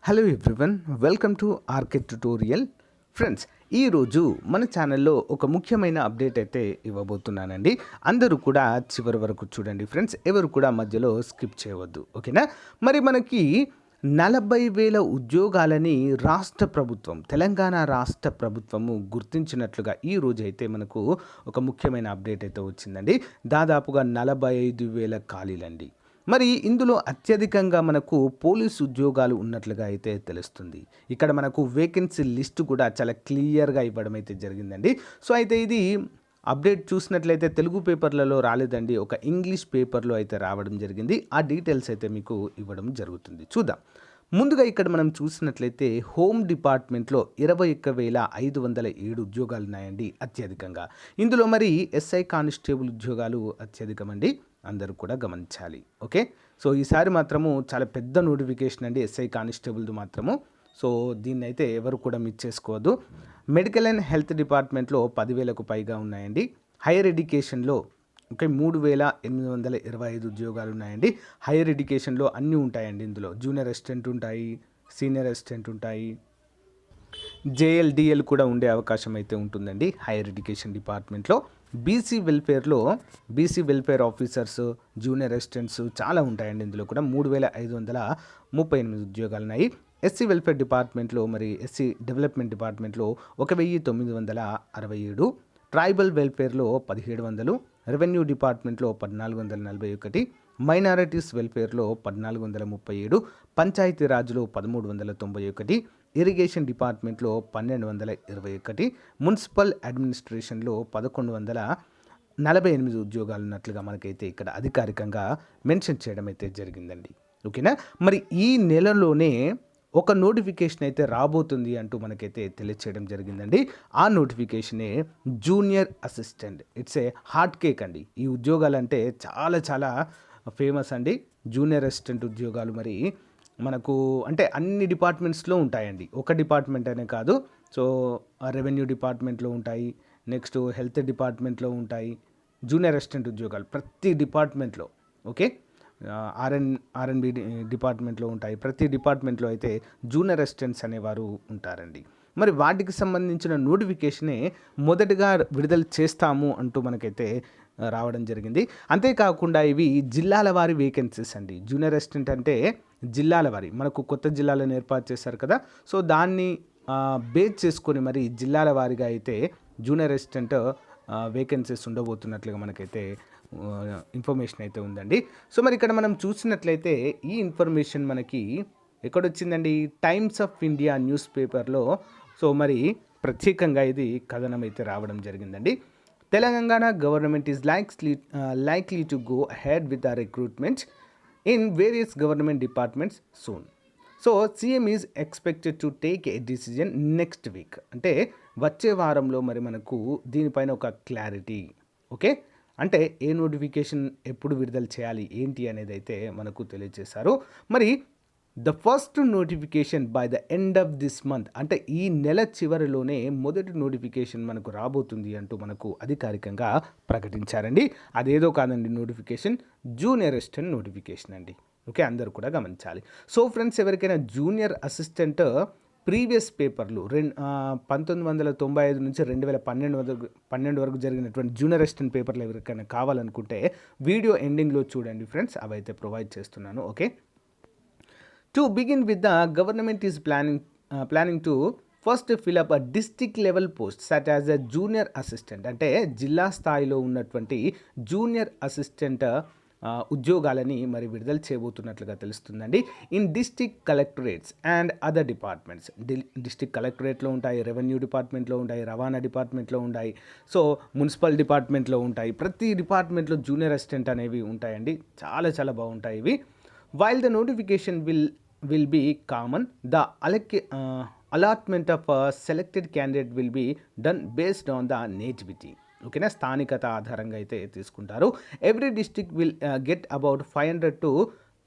Hello everyone, welcome to RK tutorial. Friends, ఈరోజు మన ఛానల్లో ఒక ముఖ్యమైన అప్డేట్ అయితే ఇవ్వబోతున్నానండి. అందరూ కూడా చివరి వరకు చూడండి ఫ్రెండ్స్, ఎవరు కూడా మధ్యలో స్కిప్ చేయవద్దు, ఓకేనా? మరి మనకి 40,000 ఉద్యోగాలని రాష్ట్ర ప్రభుత్వం, తెలంగాణ రాష్ట్ర ప్రభుత్వము గుర్తించినట్లుగా ఈ రోజు అయితే మనకు ఒక ముఖ్యమైన అప్డేట్ అయితే వచ్చిందండి. దాదాపుగా 45,000 ఖాళీలండి. మరి ఇందులో అత్యధికంగా మనకు పోలీసు ఉద్యోగాలు ఉన్నట్లుగా అయితే తెలుస్తుంది. ఇక్కడ మనకు వేకెన్సీ లిస్ట్ కూడా చాలా క్లియర్గా ఇవ్వడం అయితే జరిగిందండి. సో అయితే ఇది అప్డేట్ చూసినట్లయితే తెలుగు పేపర్లలో రాలేదండి, ఒక ఇంగ్లీష్ పేపర్లో అయితే రావడం జరిగింది. ఆ డీటెయిల్స్ అయితే మీకు ఇవ్వడం జరుగుతుంది. చూద్దాం. ముందుగా ఇక్కడ మనం చూసినట్లయితే హోమ్ డిపార్ట్మెంట్లో 21,507 ఉద్యోగాలు ఉన్నాయండి అత్యధికంగా. ఇందులో మరి ఎస్ఐ కానిస్టేబుల్ ఉద్యోగాలు అత్యధికమండి, అందరూ కూడా గమనించాలి. ఓకే, సో ఈసారి మాత్రము చాలా పెద్ద నోటిఫికేషన్ అండి ఎస్ఐ కానిస్టేబుల్ది మాత్రము. సో దీన్ని అయితే ఎవరు కూడా మిస్ చేసుకోవద్దు. మెడికల్ అండ్ హెల్త్ డిపార్ట్మెంట్లో 10,000కు పైగా ఉన్నాయండి. హైయర్ ఎడ్యుకేషన్లో 3,825 ఉద్యోగాలు ఉన్నాయండి. హైయర్ ఎడ్యుకేషన్లో అన్నీ ఉంటాయండి. ఇందులో జూనియర్ అసిస్టెంట్ ఉంటాయి, సీనియర్ అసిస్టెంట్ ఉంటాయి, జేఎల్డిఎల్ కూడా ఉండే అవకాశం అయితే ఉంటుందండి హైయర్ ఎడ్యుకేషన్ డిపార్ట్మెంట్లో. BC welfare officers, junior assistants చాలా ఉంటాయండి. ఇందులో కూడా 3,538 ఉద్యోగాలు ఉన్నాయి. ఎస్సీ వెల్ఫేర్ డిపార్ట్మెంట్లో మరి ఎస్సీ డెవలప్మెంట్ డిపార్ట్మెంట్లో 1,967, ట్రైబల్ వెల్ఫేర్లో 1,700, రెవెన్యూ డిపార్ట్మెంట్లో 1,441, మైనారిటీస్ వెల్ఫేర్లో 1,437, పంచాయతీరాజ్లో 1,391, ఇరిగేషన్ డిపార్ట్మెంట్లో 1,221, మున్సిపల్ అడ్మినిస్ట్రేషన్లో 1,148 ఉద్యోగాలు ఉన్నట్లుగా మనకైతే ఇక్కడ అధికారికంగా మెన్షన్ చేయడం అయితే జరిగిందండి. ఓకేనా? మరి ఈ నెలలోనే ఒక నోటిఫికేషన్ అయితే రాబోతుంది అంటూ మనకైతే తెలియచేయడం జరిగిందండి. ఆ నోటిఫికేషనే junior assistant. It's a hot cake అండి. ఈ ఉద్యోగాలు అంటే చాలా చాలా ఫేమస్ అండి. జూనియర్ అసిస్టెంట్ ఉద్యోగాలు మరి మనకు అంటే అన్ని డిపార్ట్మెంట్స్లో ఉంటాయండి, ఒక డిపార్ట్మెంట్ అనే కాదు. సో రెవెన్యూ డిపార్ట్మెంట్లో ఉంటాయి, నెక్స్ట్ హెల్త్ డిపార్ట్మెంట్లో ఉంటాయి జూనియర్ అసిస్టెంట్ ఉద్యోగాలు ప్రతి డిపార్ట్మెంట్లో. ఓకే, ఆర్ఎన్బి డిపార్ట్మెంట్లో ఉంటాయి. ప్రతి డిపార్ట్మెంట్లో అయితే జూనియర్ అసిస్టెంట్స్ అనేవారు ఉంటారండి. మరి వాటికి సంబంధించిన నోటిఫికేషనే మొదటగా విడుదల చేస్తాము అంటూ మనకైతే రావడం జరిగింది. అంతేకాకుండా ఇవి జిల్లాల వారి వేకెన్సీస్ అండి. జూనియర్ అసిస్టెంట్ అంటే జిల్లాల వారి, మనకు కొత్త జిల్లాలను ఏర్పాటు చేశారు కదా, సో దాన్ని బేస్ చేసుకొని మరి జిల్లాల వారిగా అయితే జూనియర్ అసిస్టెంట్ వేకెన్సీస్ ఉండబోతున్నట్లుగా మనకైతే ఇన్ఫర్మేషన్ అయితే ఉందండి. సో మరి ఇక్కడ మనం చూసినట్లయితే ఈ ఇన్ఫర్మేషన్ మనకి ఎక్కడొచ్చిందండి, టైమ్స్ ఆఫ్ ఇండియా న్యూస్ పేపర్లో. సో మరి ప్రత్యేకంగా ఇది కథనం అయితే రావడం జరిగిందండి. Telangana government is likely to go ahead with the recruitment in various government departments soon. So CM is expected to take a decision next week. అంటే వచ్చే వారంలో మరి మనకు దీనిపైన ఒక క్లారిటీ. ఓకే, అంటే ఏ నోటిఫికేషన్ ఎప్పుడు విడుదల చేయాలి ఏంటి అనేది అయితే మనకు తెలియజేశారు. మరి the first notification by the end of this month, అంటే ఈ నెల చివరిలోనే మొదటి నోటిఫికేషన్ మనకు రాబోతుంది అంటూ మనకు అధికారికంగా ప్రకటించారండి. అదేదో కాదండి, నోటిఫికేషన్ జూనియర్ అసిస్టెంట్ నోటిఫికేషన్ అండి. ఓకే, అందరూ కూడా గమనించాలి. సో ఫ్రెండ్స్, ఎవరికైనా జూనియర్ అసిస్టెంట్ ప్రీవియస్ పేపర్లు 1995 నుంచి 2012 వరకు జరిగినటువంటి జూనియర్ అసిస్టెంట్ పేపర్లు ఎవరికైనా కావాలనుకుంటే వీడియో ఎండింగ్లో చూడండి ఫ్రెండ్స్, అవైతే ప్రొవైడ్ చేస్తున్నాను. Okay, to begin with the government is planning to first fill up a district level post such as a junior assistant. అంటే జిల్లా స్థాయిలో ఉన్నటువంటి జూనియర్ అసిస్టెంట్ ఉద్యోగాలని మరి విడుదల చేయబోతున్నట్లుగా తెలుస్తుందండి. In district collectorates and other departments. District కలెక్టరేట్లో ఉంటాయి, రెవెన్యూ డిపార్ట్మెంట్లో ఉంటాయి, రవాణా డిపార్ట్మెంట్లో ఉంటాయి, సో మున్సిపల్ డిపార్ట్మెంట్లో ఉంటాయి. ప్రతి డిపార్ట్మెంట్లో జూనియర్ అసిస్టెంట్ అనేవి ఉంటాయండి. చాలా చాలా బాగుంటాయి ఇవి. While the notification will be common, the allotment of a selected candidate will be done based on the nativity. ఓకేనా, స్థానికత ఆధారంగా అయితే తీసుకుంటారు. Every district will get about 500 to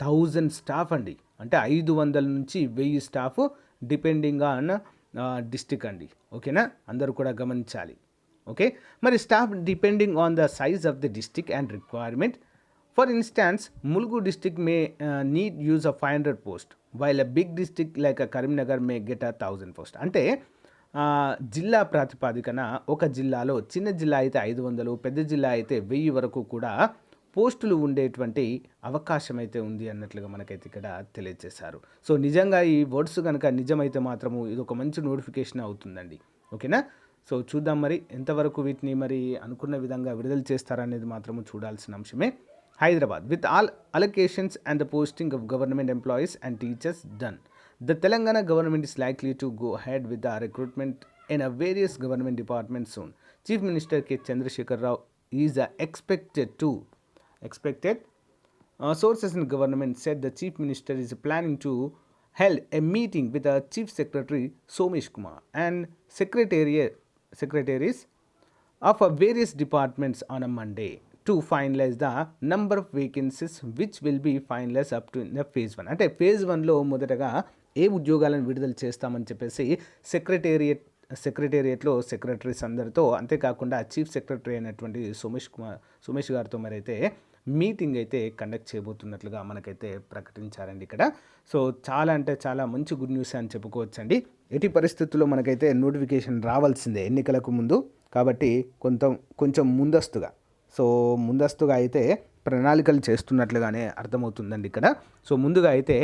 1000 staff అండి. అంటే 500 నుంచి 1000 స్టాఫ్ డిపెండింగ్ ఆన్ డిస్ట్రిక్ట్ అండి. ఓకేనా, అందరూ కూడా గమనించాలి. ఓకే, మరి staff depending on the size of the district and requirement For instance, Mulgu district may need use of 500 post, while a big district like a Karimnagar may get a 1000 post. అంటే జిల్లా ప్రాతిపాదికన ఒక జిల్లాలో, చిన్న జిల్లా అయితే 500, పెద్ద జిల్లా అయితే 1000 వరకు కూడా పోస్టులు ఉండేటువంటి అవకాశం అయితే ఉంది అన్నట్లుగా మనకైతే ఇక్కడ తెలియజేశారు. సో నిజంగా ఈ వర్డ్స్ కనుక నిజమైతే మాత్రము ఇది ఒక మంచి నోటిఫికేషన్ అవుతుందండి. ఓకేనా? సో చూద్దాం మరి ఎంతవరకు వీటిని మరి అనుకున్న విధంగా విడుదల చేస్తారనేది మాత్రము చూడాల్సిన అంశమే. Hyderabad, with all allocations and the posting of government employees and teachers done, the Telangana government is likely to go ahead with the recruitment in a various government departments soon. Chief Minister K. Chandrasekhar Rao is expected. Sources in government said the Chief Minister is planning to held a meeting with the Chief Secretary Somesh Kumar and secretaries of various departments on a Monday to finalize the number of vacancies which will be finalized up to in the phase 1. అంటే phase 1లో మొదటగా ఏ ఉద్యోగాలను విడుదల చేస్తామని చెప్పేసి సెక్రటేరియట్లో secretaries అందరితో, అంతేకాకుండా chief secretary అయినటువంటి సోమేష్ గారితో మరి అయితే మీటింగ్ అయితే కండక్ట్ చేయబోతున్నట్లుగా మనకైతే ప్రకటించారండి ఇక్కడ. సో చాలా అంటే చాలా మంచి గుడ్ న్యూస్ అని చెప్పుకోవచ్చండి. ఎట్టి పరిస్థితుల్లో మనకైతే నోటిఫికేషన్ రావాల్సిందే ఎన్నికలకు ముందు, కాబట్టి కొంచెం ముందస్తుగా అయితే ప్రణాళికలు చేస్తున్నట్లుగానే అర్థమవుతుందండి ఇక్కడ. సో ముందుగా అయితే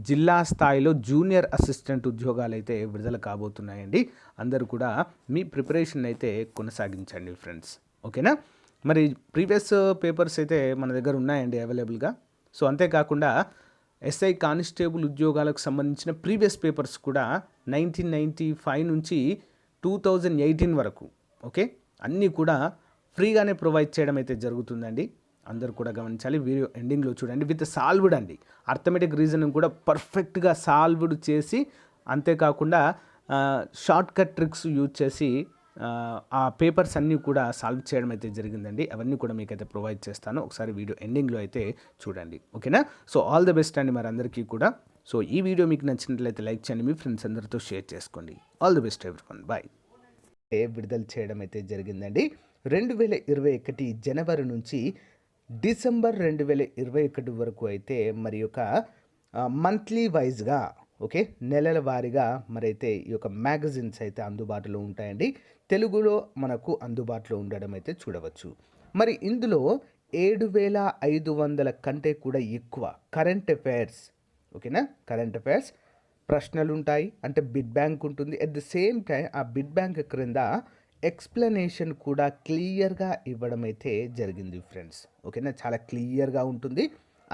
జిల్లా స్థాయిలో జూనియర్ అసిస్టెంట్ ఉద్యోగాలు అయితే విడుదల కాబోతున్నాయండి. అందరూ కూడా మీ ప్రిపరేషన్ అయితే కొనసాగించండి ఫ్రెండ్స్. ఓకేనా? మరి ప్రీవియస్ పేపర్స్ అయితే మన దగ్గర ఉన్నాయండి అవైలబుల్గా. సో అంతేకాకుండా ఎస్ఐ కానిస్టేబుల్ ఉద్యోగాలకు సంబంధించిన ప్రీవియస్ పేపర్స్ కూడా 1995 నుంచి 2018 వరకు ఓకే అన్నీ కూడా ఫ్రీగానే ప్రొవైడ్ చేయడం అయితే జరుగుతుందండి. అందరూ కూడా గమనించాలి. వీడియో ఎండింగ్లో చూడండి. విత్ సాల్వ్డ్ అండి, అర్థమెటిక్ రీజనింగ్ కూడా పర్ఫెక్ట్గా సాల్వ్డ్ చేసి, అంతేకాకుండా షార్ట్ కట్ ట్రిక్స్ యూజ్ చేసి ఆ పేపర్స్ అన్నీ కూడా సాల్వ్ చేయడం అయితే జరిగిందండి. అవన్నీ కూడా మీకైతే ప్రొవైడ్ చేస్తాను. ఒకసారి వీడియో ఎండింగ్లో అయితే చూడండి. ఓకేనా? సో ఆల్ ది బెస్ట్ అండి మరి అందరికీ కూడా. సో ఈ వీడియో మీకు నచ్చినట్లయితే లైక్ చేయండి, మీ ఫ్రెండ్స్ అందరితో షేర్ చేసుకోండి. All the best everyone. Bye. విడుదల చేయడం అయితే జరిగిందండి. 2021 జనవరి నుంచి డిసెంబర్ 2021 వరకు అయితే మరి యొక్క మంత్లీ వైజ్గా ఓకే నెలల వారీగా మరి అయితే ఈ యొక్క మ్యాగజైన్స్ అయితే అందుబాటులో ఉంటాయండి. తెలుగులో మనకు అందుబాటులో ఉండడం అయితే చూడవచ్చు. మరి ఇందులో 7500 కంటే కూడా ఎక్కువ కరెంట్ అఫైర్స్, ఓకేనా, కరెంట్ అఫైర్స్ ప్రశ్నలు ఉంటాయి. అంటే బిడ్ బ్యాంక్ ఉంటుంది. అట్ ది సేమ్ టైం ఆ బిడ్ బ్యాంక్ క్రింద ఎక్స్ప్లెనేషన్ కూడా క్లియర్గా ఇవ్వడం అయితే జరిగింది ఫ్రెండ్స్. ఓకేనా? చాలా క్లియర్గా ఉంటుంది.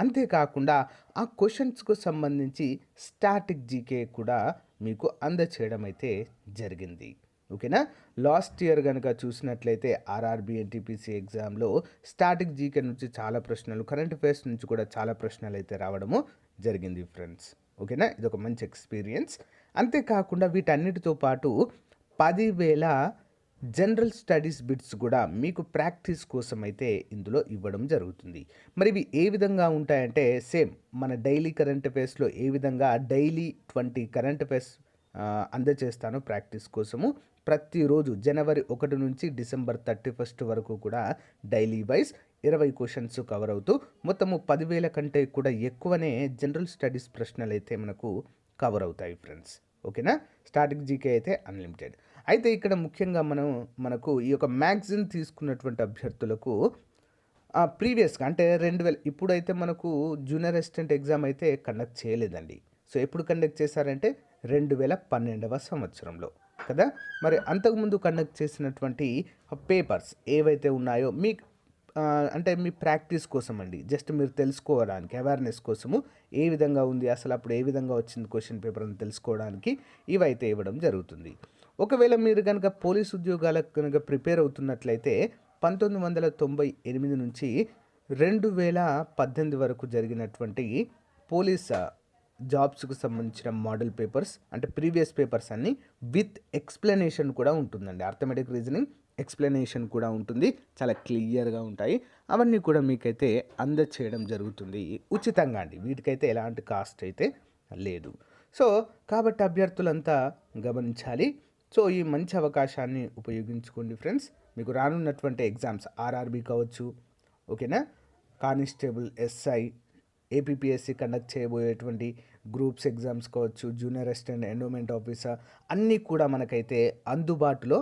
అంతేకాకుండా ఆ క్వశ్చన్స్కు సంబంధించి స్టాటిక్ జీకే కూడా మీకు అందచేయడం అయితే జరిగింది. ఓకేనా? లాస్ట్ ఇయర్ కనుక చూసినట్లయితే ఆర్ఆర్బి ఎన్టీపీసీ ఎగ్జామ్లో స్టాటిక్ జీకే నుంచి చాలా ప్రశ్నలు, కరెంట్ అఫైర్స్ నుంచి కూడా చాలా ప్రశ్నలు అయితే రావడము జరిగింది ఫ్రెండ్స్. ఓకేనా? ఇది ఒక మంచి ఎక్స్పీరియన్స్. అంతేకాకుండా వీటన్నిటితో పాటు 10,000 జనరల్ స్టడీస్ బిట్స్ కూడా మీకు ప్రాక్టీస్ కోసం అయితే ఇందులో ఇవ్వడం జరుగుతుంది. మరి ఇవి ఏ విధంగా ఉంటాయంటే సేమ్ మన డైలీ కరెంట్ అఫైర్స్లో ఏ విధంగా డైలీ 20 కరెంట్ అఫైర్స్ అందజేస్తాను ప్రాక్టీస్ కోసము. ప్రతిరోజు జనవరి 1 నుంచి డిసెంబర్ 31 వరకు కూడా డైలీ వైజ్ 20 క్వశ్చన్స్ కవర్ అవుతూ మొత్తము 10,000 కంటే కూడా ఎక్కువనే జనరల్ స్టడీస్ ప్రశ్నలు అయితే మనకు కవర్ అవుతాయి ఫ్రెండ్స్. ఓకేనా? స్టాటిక్ జీకే అయితే అన్లిమిటెడ్. అయితే ఇక్కడ ముఖ్యంగా మనకు ఈ యొక్క మ్యాగజైన్ తీసుకున్నటువంటి అభ్యర్థులకు ప్రీవియస్గా అంటే 2000 ఇప్పుడైతే మనకు జూనియర్ అసిస్టెంట్ ఎగ్జామ్ అయితే కండక్ట్ చేయలేదండి. సో ఎప్పుడు కండక్ట్ చేశారంటే 2012వ సంవత్సరంలో కదా. మరి అంతకుముందు కండక్ట్ చేసినటువంటి పేపర్స్ ఏవైతే ఉన్నాయో అంటే మీ ప్రాక్టీస్ కోసం అండి, జస్ట్ మీరు తెలుసుకోవడానికి అవేర్నెస్ కోసము ఏ విధంగా ఉంది, అసలు అప్పుడు ఏ విధంగా వచ్చింది క్వశ్చన్ పేపర్ అని తెలుసుకోవడానికి ఇవైతే ఇవ్వడం జరుగుతుంది. ఒకవేళ మీరు కనుక పోలీస్ ఉద్యోగాలకు కనుక ప్రిపేర్ అవుతున్నట్లయితే 1998 నుంచి 2018 వరకు జరిగినటువంటి పోలీస్ జాబ్స్కు సంబంధించిన మోడల్ పేపర్స్ అంటే ప్రీవియస్ పేపర్స్ అన్నీ విత్ ఎక్స్ప్లెనేషన్ కూడా ఉంటుందండి. అర్థమెటిక్ రీజనింగ్ ఎక్స్ప్లెనేషన్ కూడా ఉంటుంది. చాలా క్లియర్గా ఉంటాయి. అవన్నీ కూడా మీకైతే అందచేయడం జరుగుతుంది ఉచితంగా అండి. వీటికైతే ఎలాంటి కాస్ట్ అయితే లేదు. సో కాబట్టి అభ్యర్థులంతా గమనించాలి. సో ఈ మంచి అవకాశాన్ని ఉపయోగించుకోండి ఫ్రెండ్స్. మీకు రానున్నటువంటి ఎగ్జామ్స్ ఆర్ఆర్బి కావచ్చు, ఓకేనా, కానిస్టేబుల్, ఎస్ఐ, ఏపీపీఎస్సి కండక్ట్ చేయబోయేటువంటి గ్రూప్స్ ఎగ్జామ్స్ కావచ్చు, జూనియర్ అసిస్టెంట్, ఎండోమెంట్ ఆఫీసర్ అన్నీ కూడా మనకైతే అందుబాటులో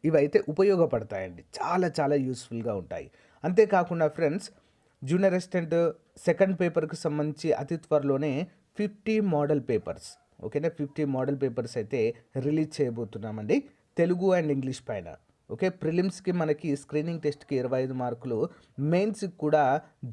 ఇవైతే ఉపయోగపడతాయండి. చాలా చాలా యూస్ఫుల్గా ఉంటాయి. అంతేకాకుండా ఫ్రెండ్స్, జూనియర్ అసిస్టెంట్ సెకండ్ పేపర్కి సంబంధించి అతి త్వరలోనే 50 మోడల్ పేపర్స్, ఓకేనా, 50 మోడల్ పేపర్స్ అయితే రిలీజ్ చేయబోతున్నామండి తెలుగు అండ్ ఇంగ్లీష్ పైన. ఓకే, ప్రిలిమ్స్కి మనకి స్క్రీనింగ్ టెస్ట్కి 25 మార్కులు, మెయిన్స్కి కూడా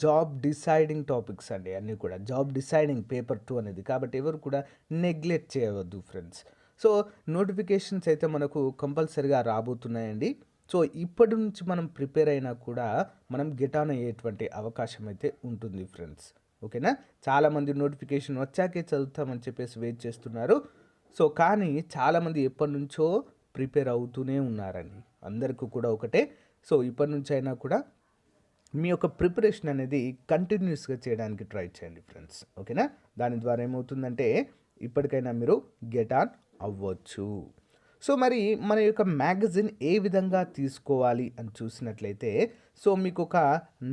జాబ్ డిసైడింగ్ టాపిక్స్ అండి, అన్నీ కూడా జాబ్ డిసైడింగ్ పేపర్ 2 అనేది. కాబట్టి ఎవరు కూడా నెగ్లెక్ట్ చేయవద్దు ఫ్రెండ్స్. సో నోటిఫికేషన్స్ అయితే మనకు కంపల్సరీగా రాబోతున్నాయండి. సో ఇప్పటి నుంచి మనం ప్రిపేర్ అయినా కూడా మనం గెట్ ఆన్ అయ్యేటువంటి అవకాశం అయితే ఉంటుంది ఫ్రెండ్స్. ఓకేనా, చాలామంది నోటిఫికేషన్ వచ్చాకే చదువుతామని చెప్పేసి వెయిట్ చేస్తున్నారు. సో కానీ చాలామంది ఎప్పటి నుంచో ప్రిపేర్ అవుతూనే ఉన్నారండి. అందరికీ కూడా ఒకటే, సో ఇప్పటి నుంచి అయినా కూడా మీ యొక్క ప్రిపరేషన్ అనేది కంటిన్యూస్గా చేయడానికి ట్రై చేయండి ఫ్రెండ్స్. ఓకేనా, దాని ద్వారా ఏమవుతుందంటే ఇప్పటికైనా మీరు గెట్ ఆన్ అవ్వచ్చు. సో మరి మన యొక్క మ్యాగజైన్ ఏ విధంగా తీసుకోవాలి అని చూసినట్లయితే, సో మీకు ఒక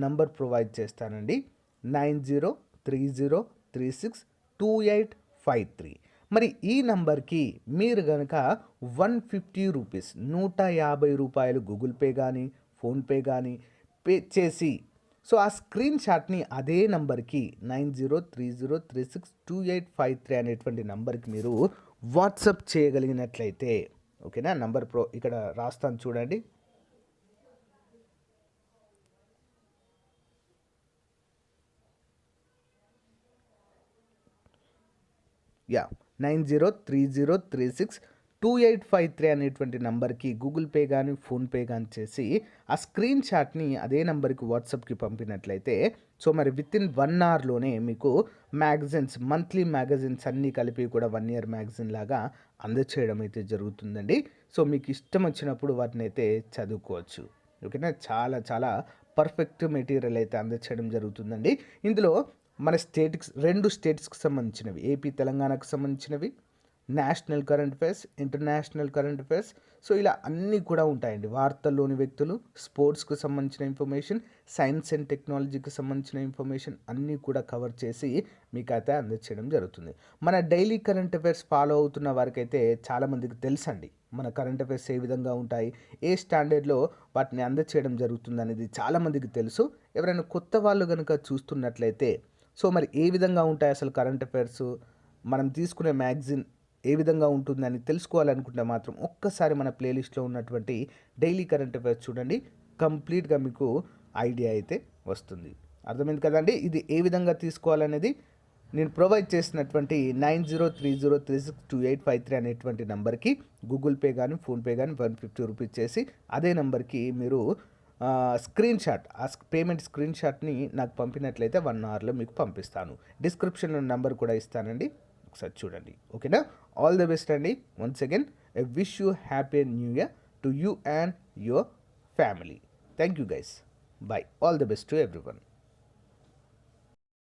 నంబర్ ప్రొవైడ్ చేస్తానండి, 9030362853. మరి ఈ నంబర్కి మీరు కనుక 150 రూపీస్, 150 రూపాయలు గూగుల్ పే కానీ ఫోన్పే కానీ పే చేసి, సో ఆ స్క్రీన్ షాట్ని అదే నంబర్కి 9030362853 అనేటువంటి నంబర్కి మీరు వాట్సాప్ చేయగలిగినట్లయితే, ఓకేనా, నంబర్ ఇక్కడ రాస్తాను చూడండి, యా 9030362853 అనేటువంటి నంబర్కి గూగుల్ పే కానీ ఫోన్పే కానీ చేసి ఆ స్క్రీన్ షాట్ని అదే నంబర్కి వాట్సాప్కి పంపినట్లయితే, సో మరి విత్ ఇన్ 1 అవర్లోనే మీకు మ్యాగజైన్స్, మంత్లీ మ్యాగజైన్స్ అన్నీ కలిపి కూడా 1 ఇయర్ మ్యాగజైన్ లాగా అందచేయడం అయితే జరుగుతుందండి. సో మీకు ఇష్టం వచ్చినప్పుడు వాటిని అయితే చదువుకోవచ్చు. ఓకేనా, చాలా చాలా పర్ఫెక్ట్ మెటీరియల్ అయితే అందచేయడం జరుగుతుందండి. ఇందులో మన స్టేట్స్, 2 స్టేట్స్కి సంబంధించినవి, ఏపీ తెలంగాణకు సంబంధించినవి, national current affairs, international current affairs, so ఇలా అన్నీ కూడా ఉంటాయండి. వార్తల్లోని వ్యక్తులు, స్పోర్ట్స్కి సంబంధించిన ఇన్ఫర్మేషన్, సైన్స్ అండ్ టెక్నాలజీకి సంబంధించిన ఇన్ఫర్మేషన్ అన్నీ కూడా కవర్ చేసి మీకు అయితే అందచేయడం జరుగుతుంది. మన డైలీ కరెంట్ అఫైర్స్ ఫాలో అవుతున్న వారికైతే చాలామందికి తెలుసండి మన కరెంట్ అఫైర్స్ ఏ విధంగా ఉంటాయి, ఏ స్టాండర్డ్లో వాటిని అందచేయడం జరుగుతుంది అనేది చాలామందికి తెలుసు. ఎవరైనా కొత్త వాళ్ళు కనుక చూస్తున్నట్లయితే, సో మరి ఏ విధంగా ఉంటాయి అసలు కరెంట్ అఫైర్స్, మనం తీసుకునే మ్యాగజైన్ ఏ విధంగా ఉంటుందని తెలుసుకోవాలనుకుంటే మాత్రం ఒక్కసారి మన ప్లేలిస్ట్లో ఉన్నటువంటి డైలీ కరెంట్ అఫైర్స్ చూడండి, కంప్లీట్గా మీకు ఐడియా అయితే వస్తుంది. అర్థమైంది కదండి. ఇది ఏ విధంగా తీసుకోవాలనేది నేను ప్రొవైడ్ చేసినటువంటి 9030362853 అనేటువంటి నెంబర్కి గూగుల్ పే కానీ ఫోన్పే కానీ 150 రూపీస్ చేసి అదే నెంబర్కి మీరు స్క్రీన్ షాట్, ఆ పేమెంట్ స్క్రీన్ షాట్ని నాకు పంపినట్లయితే 1 అవర్లో మీకు పంపిస్తాను. డిస్క్రిప్షన్లో నెంబర్ కూడా ఇస్తానండి, ఒకసారి చూడండి. ఓకేనా, ఆల్ ద బెస్ట్ అండి. Once again I wish you happy new year to you and your family. Thank you guys, by, all the best to everyone.